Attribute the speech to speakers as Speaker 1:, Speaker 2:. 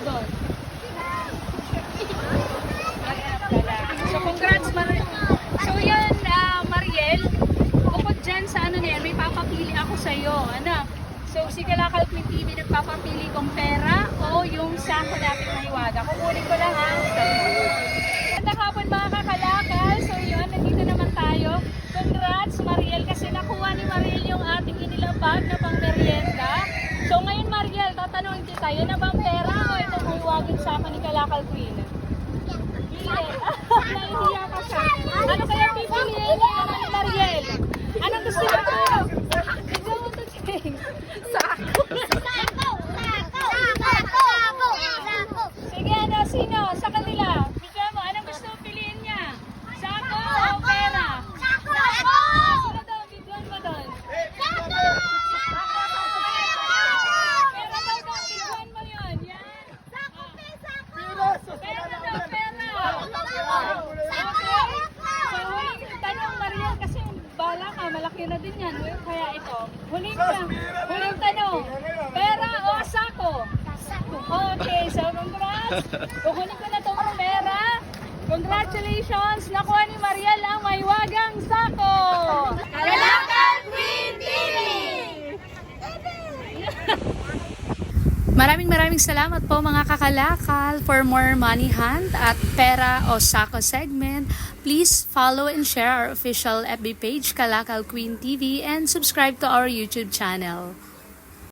Speaker 1: doon. So, congrats, So, yun, Mariel. Bukod dyan sa ano na yan, may papapili ako sa'yo. Ano? So, si Kalakal Queen TV nagpapapili kong pera o yung sako natin na hiwaga. Kukunin ko lang ha. Magandang hapon mga kakalakal. So, yun, nandito naman tayo. Congrats, Mariel, kasi nakuha ni Mariel yung ating inilabag na pang merienda. So, ngayon, Mariel, tatanungin kita, yun na bang pera o ito ang hiwagin sako ni Kalakal Queen? Nahihiya ka siya. Ano kaya pipiliin ni Mariel? Anong gusto niyo po? Ikaw mo to, Cheng. Sako. Sige, ano, sino? Sa kanila. Bigyan mo, anong gusto piliin niya? Sako o pera? Sako! Sino daw? Bigyan mo doon. Sako! Pera daw doon. Bigyan mo yun. Yan. Sako, pera daw, pera. So, huling tanong, Mariel, kasi bala ka, malaki na din yan. Kaya ito, huling tanong, pera o sako? Okay, so congrats. Kukunin ko na itong pera. Congratulations, nakuha ni Mariel ang maywagang sako. Kalakal Queen TV! Maraming salamat po mga kakalakal. For more money hunt at pera o sako segment, please follow and share our official FB page, Kalakal Queen TV, and subscribe to our YouTube channel.